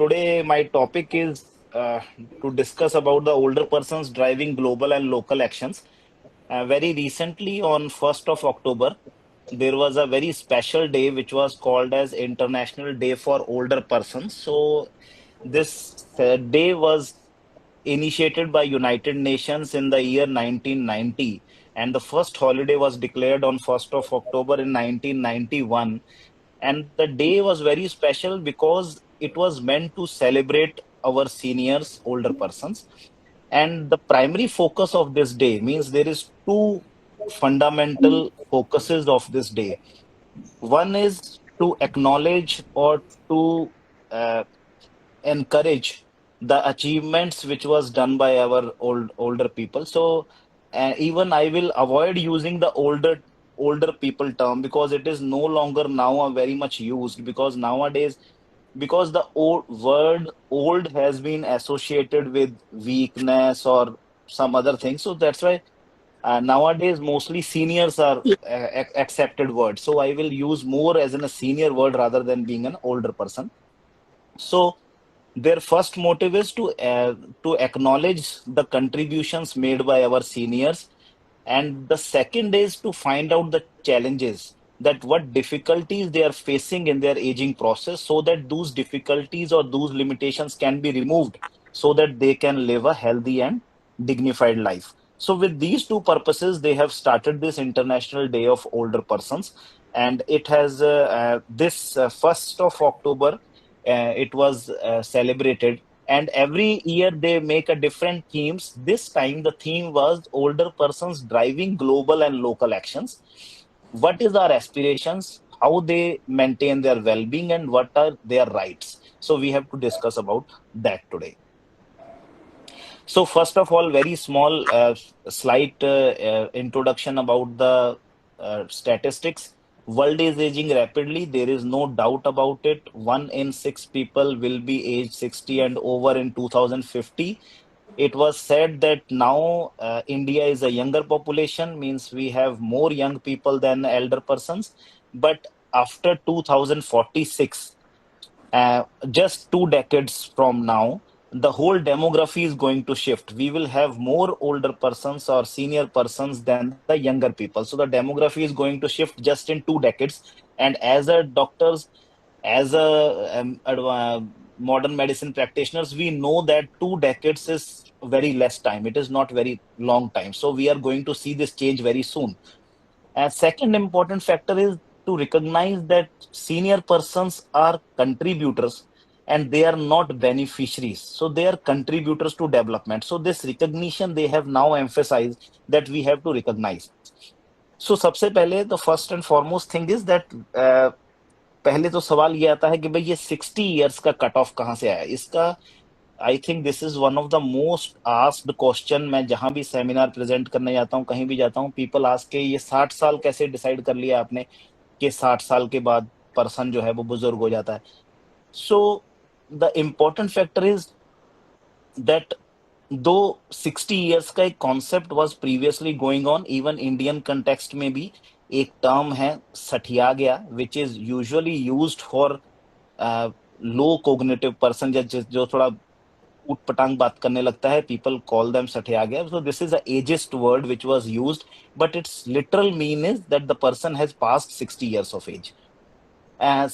today my topic is to discuss about the older persons driving global and local actions. Very recently, on 1st of October, there was a very special day which was called as International Day for Older Persons. So this day was initiated by United Nations in the year 1990, and the first holiday was declared on 1st of October in 1991. And the day was very special because it was meant to celebrate our seniors, older persons. And the primary focus of this day means there is two fundamental focuses of this day. One is to acknowledge or to uh, encourage the achievements which was done by our older people. So even I will avoid using the older people term because it is no longer now a very much used, because nowadays, because the old word old has been associated with weakness or some other thing. So that's why nowadays mostly seniors are accepted word. So I will use more as in a senior word rather than being an older person. So their first motive is to acknowledge the contributions made by our seniors, and the second is to find out the challenges, that what difficulties they are facing in their aging process, so that those difficulties or those limitations can be removed, so that they can live a healthy and dignified life. So with these two purposes, they have started this International Day of Older Persons, and it has this 1st of October, it was celebrated, and every year they make a different themes. This time the theme was older persons driving global and local actions. What is our aspirations, how they maintain their well-being, and what are their rights? So we have to discuss about that today. So first of all, very small slight introduction about the statistics. World is aging rapidly. There is no doubt about it. 1 in 6 people will be age 60 and over in 2050. It was said that now India is a younger population, means we have more young people than elder persons. But after 2046, just 2 decades from now, the whole demography is going to shift. We will have more older persons or senior persons than the younger people. So the demography is going to shift just in 2 decades. And as a doctors, as a modern medicine practitioners, we know that 2 decades is very less time. It is not very long time. So we are going to see this change very soon. A second important factor is to recognize that senior persons are contributors and they are not beneficiaries. So they are contributors to development. So this recognition they have now emphasized that we have to recognize. So सबसे पहले the first and foremost thing is that पहले तो सवाल ये आता है कि भाई ये 60 years का कट ऑफ कहाँ से आया इसका. I think this is one of the most asked question. मैं जहां भी सेमिनार प्रेजेंट करने जाता हूँ, कहीं भी जाता हूँ, पीपल आस्क के ये 60 साल कैसे डिसाइड कर लिया आपने कि 60 साल के बाद पर्सन जो है वो बुजुर्ग हो जाता है. So the important factor is that दो 60 years का एक concept was previously going on, even Indian context में भी एक टर्म है सठिया गया, which is usually used for low cognitive person, जो थोड़ा उट पटांग बात करने लगता है, पीपल कॉल देम सठिया गया. So this is a exhaust word which was used, but it's literal mean is that the person has passed 60 years of age.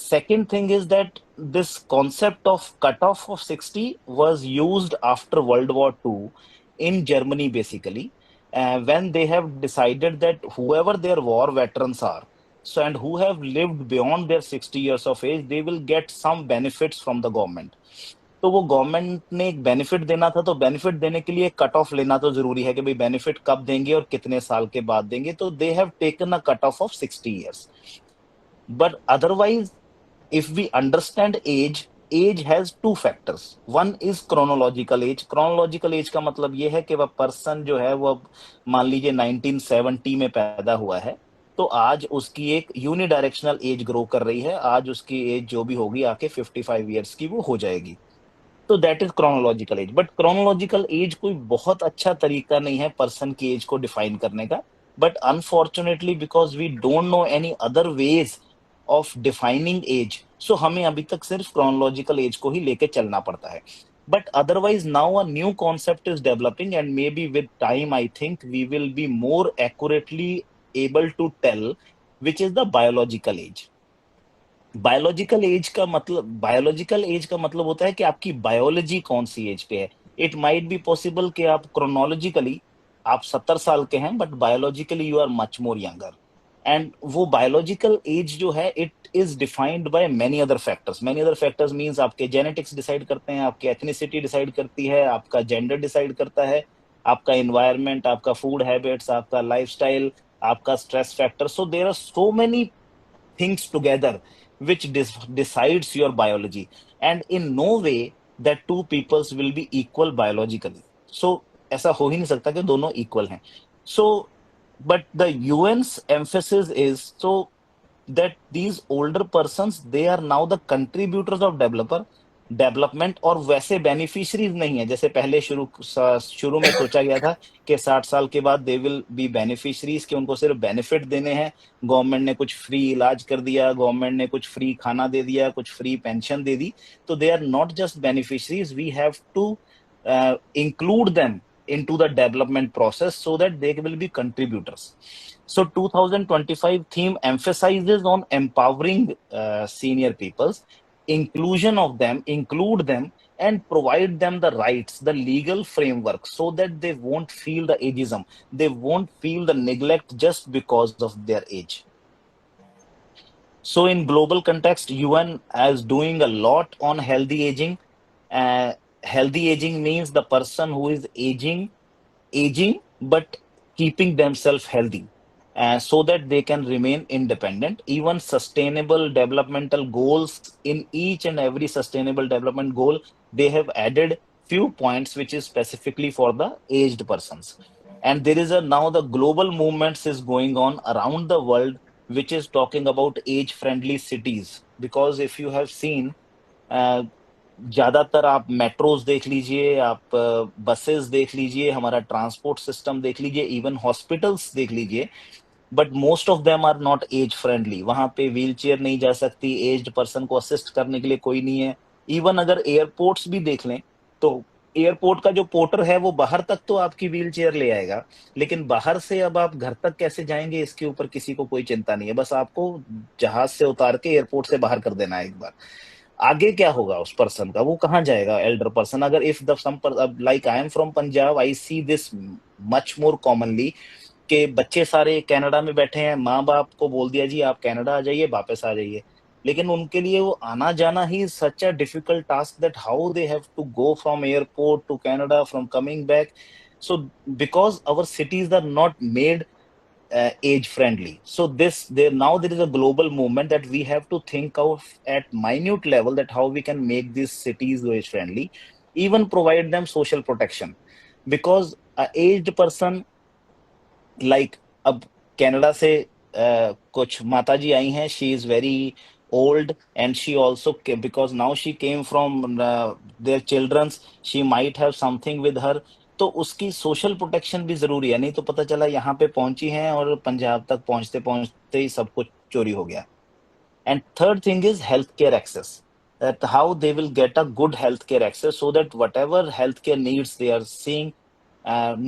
Second thing is that this concept of cutoff of 60 was used after World War II in Germany, basically, when they have decided that whoever their war veterans are, so and who have lived beyond their 60 years of age, they will get some benefits from the government. तो वो government ने एक benefit देना था, तो benefit देने के लिए कट ऑफ लेना तो जरूरी है कि भाई बेनिफिट कब देंगे और कितने साल के बाद देंगे. तो they have taken a cut off 60 years. But otherwise, if we understand age, age has two factors. One is chronological age. Chronological age का मतलब ये है कि वह पर्सन जो है वो मान लीजिए 1970 में पैदा हुआ है, तो आज उसकी एक यूनिडायरेक्शनल एज ग्रो कर रही है. आज उसकी एज जो भी होगी आके 55 years की वो हो जाएगी. तो that is chronological age. But chronological age कोई बहुत अच्छा तरीका नहीं है पर्सन की एज को डिफाइन करने का. But unfortunately because we don't know any other ways of defining age, so हमें अभी तक सिर्फ क्रोनोलॉजिकल एज को ही लेके चलना पड़ता है. But otherwise, now a new concept is developing, and maybe with time, I think we will be more accurately able to tell which is the biological age. Biological age का मतलब होता है कि आपकी बायोलॉजी कौन सी एज पे है. It might be possible कि आप क्रोनोलॉजिकली आप 70 साल के हैं, but biologically you are much more younger. And वो बायोलॉजिकल एज जो है, it is defined by many other factors means आपके जेनेटिक्स डिसाइड करते हैं, आपकी एथनिसिटी डिसाइड करती है, आपका जेंडर डिसाइड करता है, आपका एनवायरनमेंट, आपका फूड हैबिट्स, आपका लाइफस्टाइल, आपका stress factor. So there are so many things together which decides your biology, and in no way that two peoples will be equal biologically. So ऐसा हो ही नहीं सकता कि दोनों equal हैं. So but the UN's emphasis is so that these older persons, they are now the contributors of development, और वैसे beneficiaries नहीं है जैसे पहले शुरू में सोचा गया था कि 60 साल के बाद दे विल बी बेनिफिशरीज, कि उनको सिर्फ बेनिफिट देने हैं. गवर्नमेंट ने कुछ फ्री इलाज कर दिया, गवर्नमेंट ने कुछ फ्री खाना दे दिया, कुछ फ्री पेंशन दे दी. तो they are not just beneficiaries, we have to include them into the development process so that they will be contributors. So 2025 theme emphasizes on empowering senior peoples, inclusion of them, include them, and provide them the rights, the legal framework, so that they won't feel the ageism, they won't feel the neglect just because of their age. So in global context, UN is doing a lot on healthy aging. Healthy aging means the person who is aging but keeping themselves healthy, so that they can remain independent. Even sustainable developmental goals, in each and every sustainable development goal, they have added few points which is specifically for the aged persons. And there is a now the global movements is going on around the world which is talking about age friendly cities. Because if you have seen, ज्यादातर आप metros देख लीजिए, आप buses देख लीजिए, हमारा transport system देख लीजिए, इवन हॉस्पिटल्स देख लीजिए, but most of them are not age friendly. वहां पे व्हील चेयर नहीं जा सकती, एज्ड पर्सन को असिस्ट करने के लिए कोई नहीं है. इवन अगर एयरपोर्ट्स भी देख लें, तो एयरपोर्ट का जो पोर्टर है वो बाहर तक तो आपकी व्हील चेयर ले आएगा, लेकिन बाहर से अब आप घर तक कैसे जाएंगे इसके ऊपर किसी को कोई चिंता नहीं है. बस आपको जहाज से उतार के एयरपोर्ट से बाहर कर देना है एक बार. आगे क्या होगा उस पर्सन का, वो कहाँ जाएगा एल्डर पर्सन. अगर if the some like I am from Punjab, I see this much more commonly, के बच्चे सारे कनाडा में बैठे हैं, माँ बाप को बोल दिया जी आप कनाडा आ जाइए, वापस आ जाइए, लेकिन उनके लिए वो आना जाना ही such a difficult task, that how they have to go from airport to Canada, from coming back. So because our cities are not made age friendly. So there is a global movement that we have to think of at minute level, that how we can make these cities age friendly, even provide them social protection. Because a aged person, like अब Canada से कुछ माता जी आई हैं, she is very old, and she also because now she came from their children's, she might have something with her. तो उसकी social protection भी जरूरी है, नहीं तो पता चला यहाँ पे पहुंची हैं और पंजाब तक पहुंचते पहुंचते ही सब कुछ चोरी हो गया. And third thing is healthcare access. That how they will get a good healthcare access, so that whatever healthcare needs they are seeing,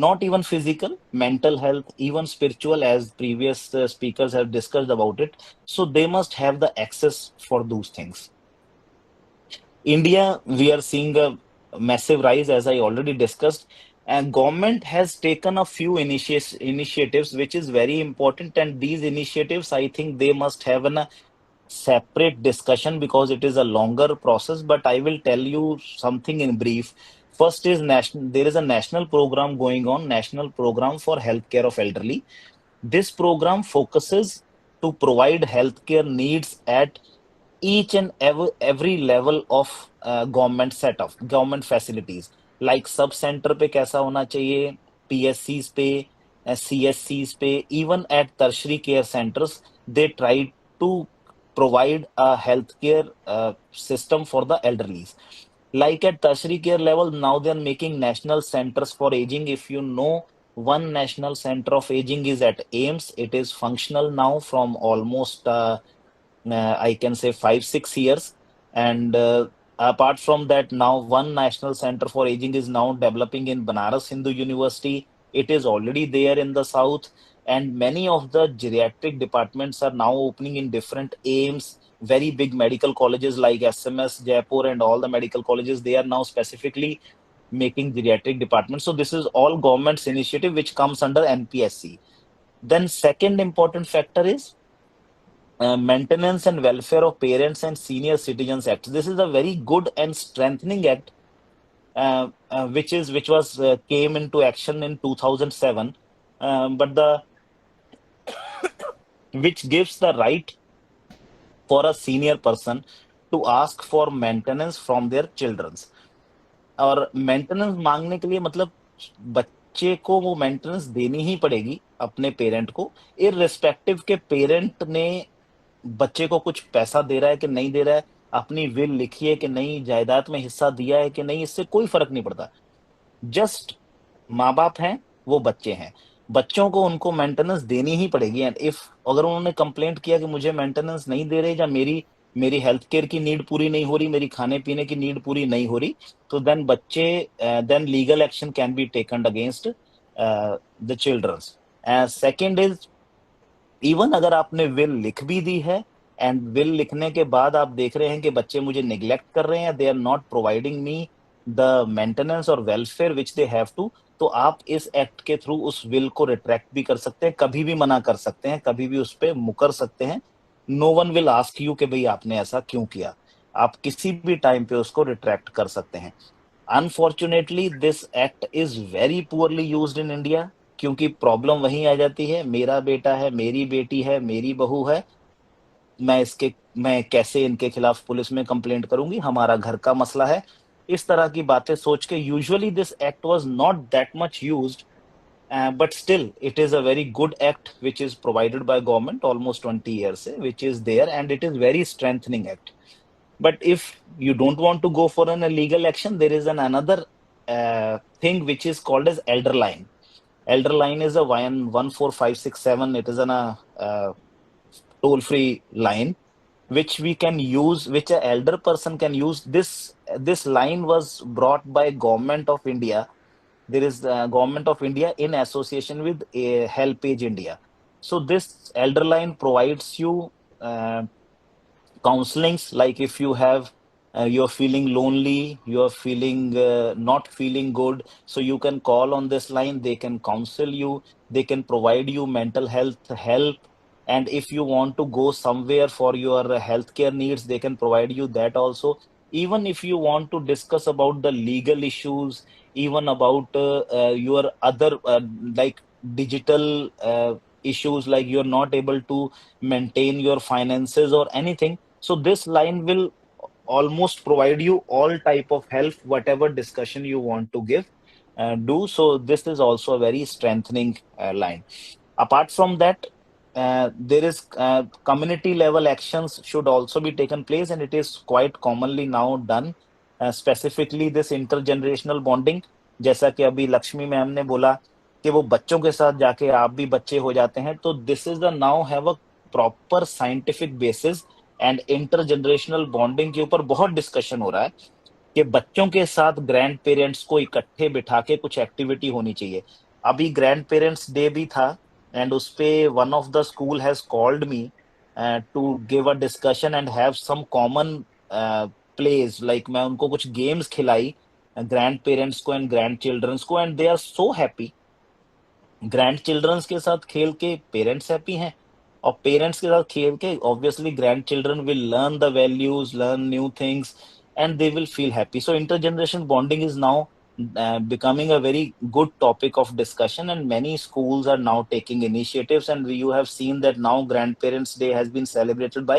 not even physical, mental health, even spiritual, as previous speakers have discussed about it. So they must have the access for those things. India, we are seeing a massive rise, as I already discussed, and government has taken a few initiatives, which is very important. And these initiatives, I think, they must have a separate discussion because it is a longer process. But I will tell you something in brief. First is national. There is a national program going on, national program for healthcare of elderly. This program focuses to provide healthcare needs at each and every level of government setup, government facilities. Like sub centre पे कैसा होना चाहिए, PSCs पे, CSCs पे, even at tertiary care centers, they try to provide a healthcare system for the elderly. Like at tertiary care level, now they are making national centers for aging. If you know, one national center of aging is at AIMS. It is functional now from almost I can say 5 6 years. And apart from that, now one national center for aging is now developing in Banaras Hindu University. It is already there in the south, and many of the geriatric departments are now opening in different aims. Very big medical colleges like SMS Jaipur and all the medical colleges, they are now specifically making geriatric departments. So this is all government's initiative which comes under NPSC. Then second important factor is Maintenance and Welfare of Parents and Senior Citizens Act. This is a very good and strengthening act, which was came into action in 2007, but the which gives the right for a senior person to ask for maintenance from their children. और maintenance मांगने के लिए मतलब बच्चे को वो maintenance देनी ही पड़ेगी अपने पेरेंट को, इररिस्पेक्टिव के पेरेंट ने बच्चे को कुछ पैसा दे रहा है कि नहीं दे रहा है, अपनी विल लिखी है कि नहीं, जायदाद में हिस्सा दिया है कि नहीं, इससे कोई फर्क नहीं पड़ता। जस्ट माँ बाप हैं, वो बच्चे हैं, बच्चों को उनको मेंटेनेंस देनी ही पड़ेगी। एंड इफ अगर उन्होंने कंप्लेंट किया कि मुझे मेंटेनेंस नहीं दे रहे, या मेरी मेरी हेल्थ केयर की नीड पूरी नहीं हो रही, मेरी खाने पीने की नीड पूरी नहीं हो रही, तो then legal action can be taken against the childrens. Second is, even अगर आपने विल लिख भी दी है, एंड विल लिखने के बाद आप देख रहे हैं कि बच्चे मुझे निग्लेक्ट कर रहे हैं, they are not providing me the maintenance और welfare which they have to, तो आप इस एक्ट के थ्रू उस विल को रिट्रैक्ट भी कर सकते हैं, कभी भी मना कर सकते हैं, कभी भी उस पर मुकर सकते हैं। No one will ask you कि भाई आपने ऐसा क्यों किया, आप किसी भी टाइम पे उसको रिट्रैक्ट कर सकते हैं। Unfortunately this act is very poorly used in India, क्योंकि प्रॉब्लम वहीं आ जाती है, मेरा बेटा है, मेरी बेटी है, मेरी बहू है, मैं कैसे इनके खिलाफ पुलिस में कंप्लेंट करूंगी, हमारा घर का मसला है। इस तरह की बातें सोच के usually this act was not that much used, but still it is a very good act which is provided by government almost 20 years से, which is there, and it is very strengthening act. But if you don't want to go for an illegal action, there is another thing which is called as elder line. Elder line is a 14567. It is a toll free line which we can use, which a elder person can use. This line was brought by Government of India. There is the Government of India in association with Help Age India. So this elder line provides you counselings, like if you have you're feeling lonely, you're feeling not feeling good, so you can call on this line, they can counsel you, they can provide you mental health help, and if you want to go somewhere for your healthcare needs, they can provide you that also. Even if you want to discuss about the legal issues, even about your other like digital issues, like you're not able to maintain your finances or anything, so this line will almost provide you all type of help, whatever discussion you want to give, do. So this is also a very strengthening line. Apart from that, there is community level actions should also be taken place, and it is quite commonly now done. Specifically this intergenerational bonding, जैसा कि अभी Lakshmi ma'am ने बोला कि वो बच्चों के साथ जाके आप भी बच्चे हो जाते हैं, तो this is the now have a proper scientific basis, and intergenerational bonding के ऊपर बहुत डिस्कशन हो रहा है कि बच्चों के साथ ग्रैंड पेरेंट्स को इकट्ठे बिठा के कुछ एक्टिविटी होनी चाहिए। अभी ग्रैंड पेरेंट्स डे भी था, एंड उस पे one of the school has called me to give a discussion and have some common plays, like मैं उनको कुछ गेम्स खिलाई ग्रैंड पेरेंट्स को एंड ग्रैंड चिल्ड्रंस को, and they are so happy. Grandchildren के साथ खेल के पेरेंट्स हैप्पी हैं, और पेरेंट्स के साथ खेल के obviously grand children will learn the values, learn new things, and they will feel happy. So intergeneration bonding is now becoming a very good topic of discussion, and many schools are now taking initiatives, and you have seen that now grandparents day has been celebrated by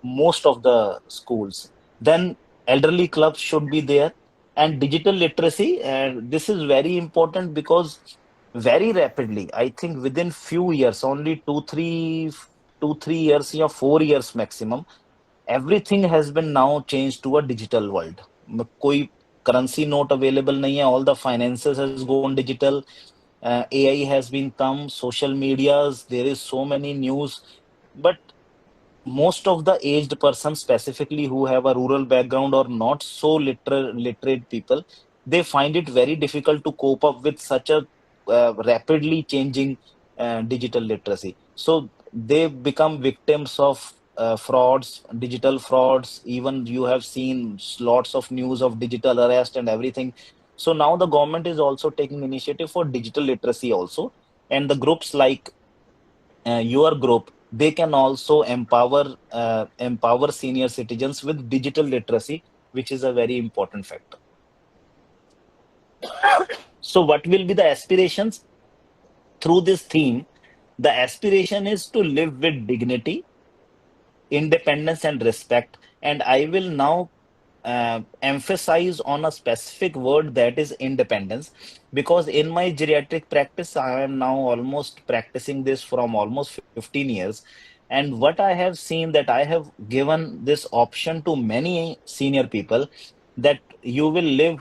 most of the schools. Then elderly clubs should be there, and digital literacy, and this is very important because very rapidly, I think within few years, only 2 3 years or 4 years maximum, everything has been now changed to a digital world. कोई currency note available नहीं है, all the finances has gone digital, AI has been come, social medias, there is so many news, but most of the aged persons, specifically who have a rural background or not so literate people, they find it very difficult to cope up with such a rapidly changing digital literacy. So they become victims of frauds, digital frauds. Even you have seen lots of news of digital arrest and everything. So now the government is also taking initiative for digital literacy also, and the groups like your group, they can also empower senior citizens with digital literacy, which is a very important factor. So what will be the aspirations through this theme? The aspiration is to live with dignity, independence, and respect. And I will now emphasize on a specific word, that is independence, because in my geriatric practice, I am now almost practicing this from almost 15 years. And what I have seen, that I have given this option to many senior people, that you will live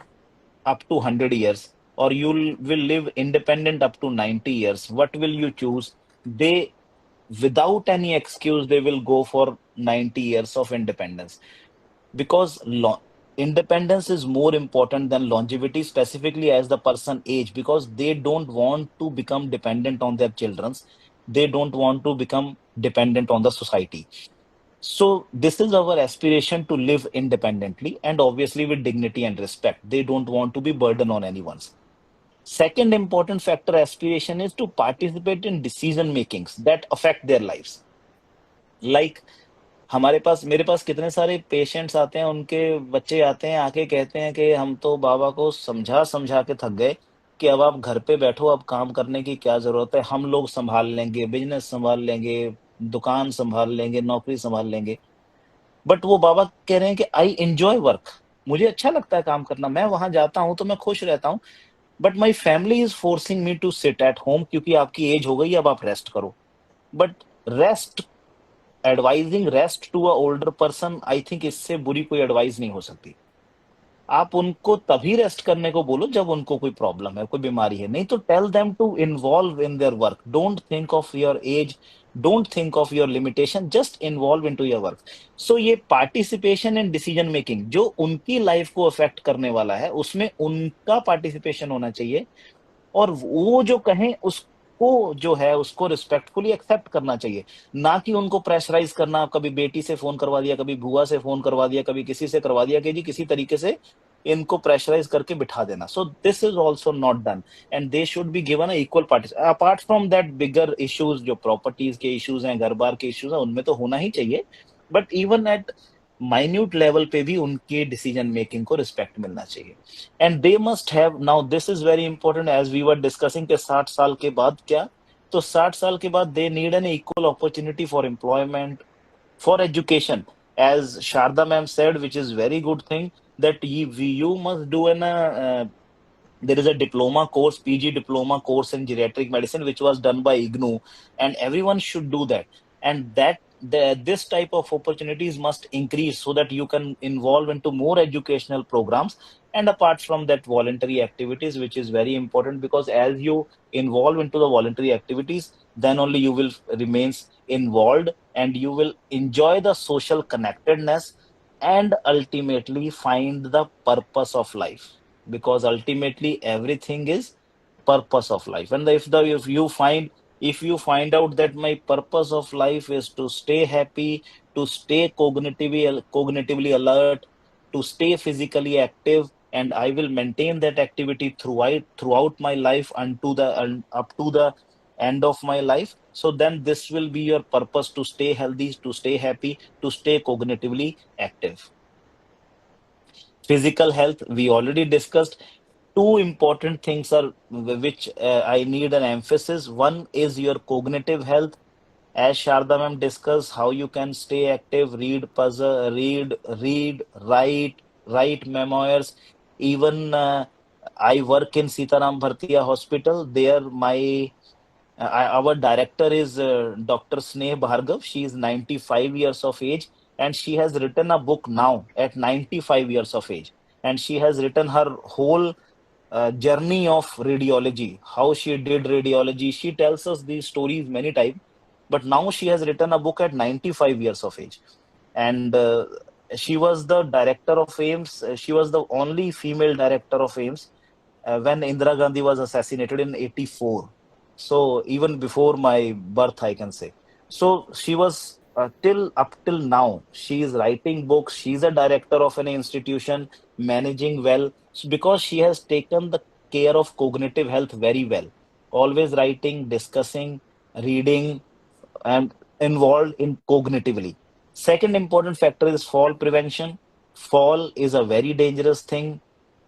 up to 100 years or you will live independent up to 90 years. What will you choose? They, without any excuse, they will go for 90 years of independence, because independence is more important than longevity, specifically as the person age, because they don't want to become dependent on their children's, they don't want to become dependent on the society. So this is our aspiration, to live independently and obviously with dignity and respect. They don't want to be burden on anyone's. Second important factor aspiration is to participate in decision makings that affect their lives. Like, हमारे पास मेरे पास कितने सारे patients आते हैं, उनके बच्चे आते हैं, आके कहते हैं कि हम तो बाबा को समझा-समझा के थक गए कि अब आप घर पे बैठो, अब काम करने की क्या ज़रूरत है? हम लोग सँभाल लेंगे, बिज़नेस सँभाल लेंगे, दुकान सँभाल लेंगे, नौकरी सँभाल लेंगे। बट वो बाबा कह रहे हैं कि आई एन्जॉय वर्क, मुझे अच्छा लगता है काम करना, मैं वहाँ जाता हूँ तो मैं खुश रहता हूँ, but my family is forcing me to sit at home, क्योंकि आपकी एज हो गई, अब आप रेस्ट करो। But rest advising rest to a older person, I think इससे बुरी कोई एडवाइस नहीं हो सकती। आप उनको तभी रेस्ट करने को बोलो जब उनको कोई प्रॉब्लम है, कोई बीमारी है। नहीं तो tell them to involve in their work. Don't think of your age, don't think of your limitation, just involve into your work. So ये पार्टिसिपेशन इन डिसीजन मेकिंग जो उनकी लाइफ को अफेक्ट करने वाला है, उसमें उनका पार्टिसिपेशन होना चाहिए। और वो जो कहें उसको जो है उसको रिस्पेक्टफुली एक्सेप्ट करना चाहिए, ना कि उनको प्रेशराइज करना। कभी बेटी से फोन करवा दिया, कभी बुआ से फोन करवा दिया, कभी किसी से करवा दिया कि जी किसी तरीके से इनको प्रेशराइज करके बिठा देना। So this is also not done, and they should be given equal parties. Apart from that, bigger issues जो प्रॉपर्टीज के इश्यूज हैं, घर बार के इश्यूज हैं, उनमें तो होना ही चाहिए। But even at minute level पे भी उनके डिसीजन मेकिंग को रिस्पेक्ट मिलना चाहिए। And they must have, now this is very important, as we were discussing के 60 साल के बाद क्या, तो 60 साल के बाद they need an equal opportunity for employment, for education, as Sharda ma'am said, which is very good thing, that you must do there is a diploma course, PG diploma course in geriatric medicine, which was done by IGNU, and everyone should do that. And this type of opportunities must increase so that you can involve into more educational programs. And apart from that, voluntary activities, which is very important, because as you involve into the voluntary activities, then only you will remains involved and you will enjoy the social connectedness and ultimately find the purpose of life, because ultimately everything is purpose of life. And if you find out that my purpose of life is to stay happy, to stay cognitively alert, to stay physically active, and I will maintain that activity throughout my life up to the end of my life, so then this will be your purpose, to stay healthy, to stay happy, to stay cognitively active. Physical health, we already discussed. Two important things are which I need an emphasis. One is your cognitive health. As Sharda ma'am discussed, how you can stay active, read puzzle, write memoirs. Even I work in Sitaram Bhartiya Hospital. There, our director is Dr. Sneh Bhargav. She is 95 years of age, and she has written a book now at 95 years of age. And she has written her whole journey of radiology, how she did radiology. She tells us these stories many times. but now she has written a book at 95 years of age. And she was the director of AIMS. She was the only female director of AIMS when Indira Gandhi was assassinated in 84. So even before my birth, I can say. So she was till up till now, she is writing books. She's a director of an institution, managing well, because she has taken the care of cognitive health very well. Always writing, discussing, reading, and involved in cognitively. Second important factor is fall prevention. Fall is a very dangerous thing,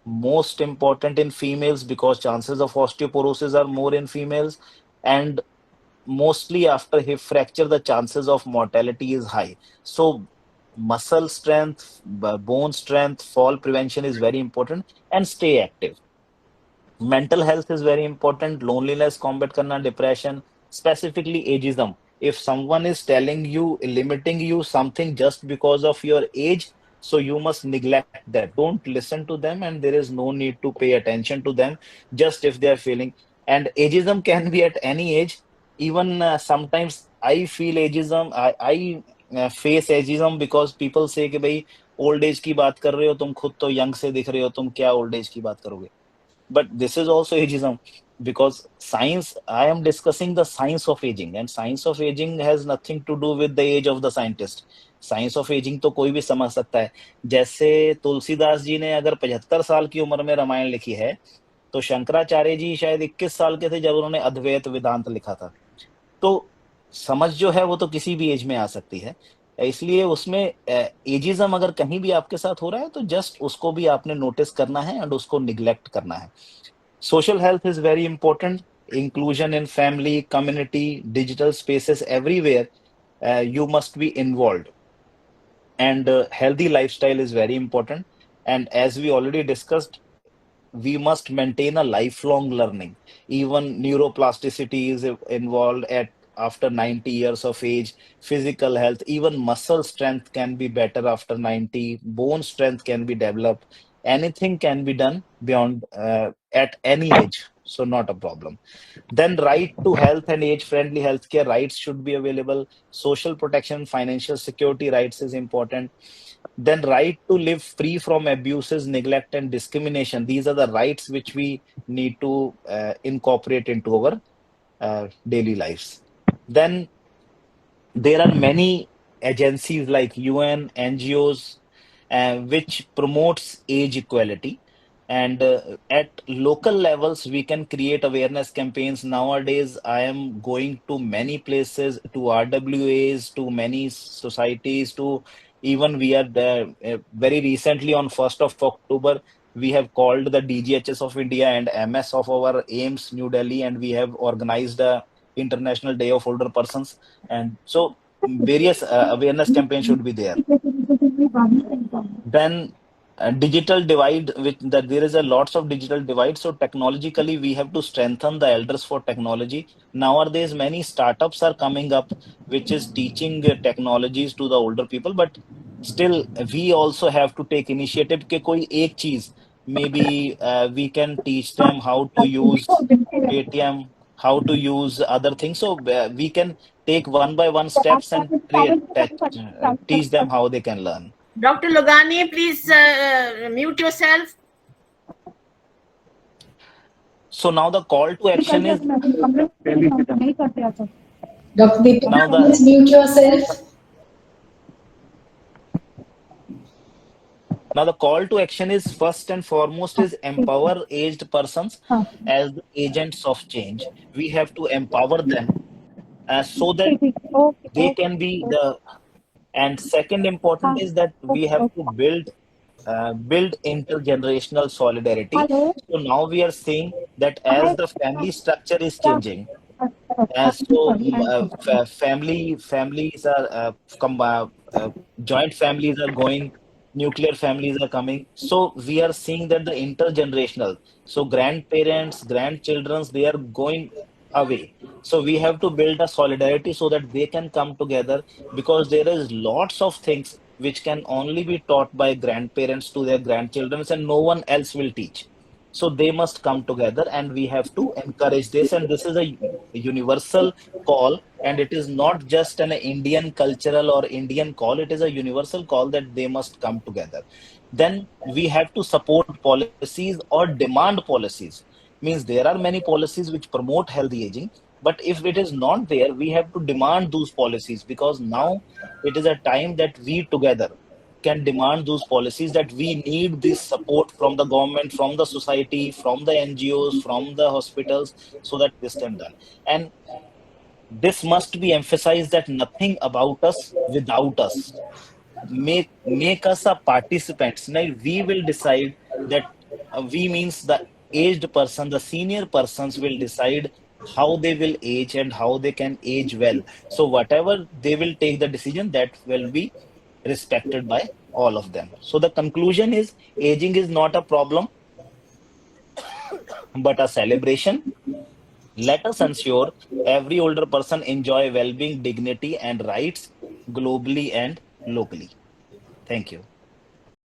most important in females because chances of osteoporosis are more in females, and mostly after hip fracture the chances of mortality is high. So muscle strength, bone strength, fall prevention is very important, and stay active. Mental health is very important. Loneliness, combat karna, depression, specifically ageism. If someone is telling you, limiting you something just because of your age, so you must neglect that. Don't listen to them, and there is no need to pay attention to them just if they are feeling. And ageism can be at any age. Even sometimes I feel ageism. I face ageism because people say कि भाई old age की बात कर रहे हो तुम, खुद तो young से दिख रहे हो, तुम क्या old age की बात करोगे. But this is also ageism because science, I am discussing the science of aging, and science of aging has nothing to do with the age of the scientist. Science of ageing तो कोई भी समझ सकता है. जैसे तुलसीदास जी ने अगर 75 साल की उम्र में रामायण लिखी है, तो शंकराचार्य जी शायद 21 साल के थे जब उन्होंने अद्वैत वेदांत लिखा था. तो समझ जो है वो तो किसी भी एज में आ सकती है. इसलिए उसमें एजिज्म अगर कहीं भी आपके साथ हो रहा है तो जस्ट उसको भी आपने नोटिस करना है एंड उसको निग्लेक्ट करना है. Social health is very important. Inclusion in family, community, digital spaces, everywhere. You must be involved. And healthy lifestyle is very important. And as we already discussed, we must maintain a lifelong learning. Even neuroplasticity is involved at after 90 years of age. Physical health, even muscle strength can be better after 90. Bone strength can be developed. Anything can be done beyond at any age. So not a problem. Then right to health and age-friendly healthcare rights should be available. Social protection, financial security rights is important. Then right to live free from abuses, neglect, and discrimination. These are the rights which we need to incorporate into our daily lives. Then there are many agencies like UN, NGOs, which promotes age equality. And at local levels, we can create awareness campaigns. Nowadays, I am going to many places, to RWAs, to many societies, to even we are there. Very recently on 1st of October, we have called the DGHS of India and MS of our AIMS New Delhi, and we have organized a International Day of Older Persons. And so various awareness campaigns should be there. Then digital divide, which that there is a lots of digital divide. So technologically, we have to strengthen the elders for technology. Nowadays, many startups are coming up, which is teaching technologies to the older people. But still, we also have to take initiative. कि कोई एक चीज, maybe we can teach them how to use Paytm, how to use other things. So we can take one by one steps and teach them how they can learn. Dr. Logani, please mute yourself. So now the call to action is Dr. now Deepika, the please mute yourself. now the call to action is first and foremost is empower aged persons as the agents of change. We have to empower them so that they can be the. And second important is that we have to build intergenerational solidarity. So now we are seeing that as the family structure is changing, families are joint families are going, nuclear families are coming. So we are seeing that the intergenerational, so grandparents, grandchildren, they are going away. So we have to build a solidarity so that they can come together, because there is lots of things which can only be taught by grandparents to their grandchildren and no one else will teach. So they must come together, and we have to encourage this. And this is a universal call, and it is not just an Indian cultural or Indian call, it is a universal call that they must come together. Then we have to support policies or demand policies. Means there are many policies which promote healthy aging, but if it is not there, we have to demand those policies, because now it is a time that we together can demand those policies, that we need this support from the government, from the society, from the NGOs, from the hospitals, so that this can done. And this must be emphasized that nothing about us without us. Make us a participants. Now we will decide that we means the aged person, the senior persons will decide how they will age and how they can age well. So whatever they will take the decision, that will be respected by all of them. So the conclusion is, aging is not a problem but a celebration. Let us ensure every older person enjoy well-being, dignity, and rights globally and locally. Thank you.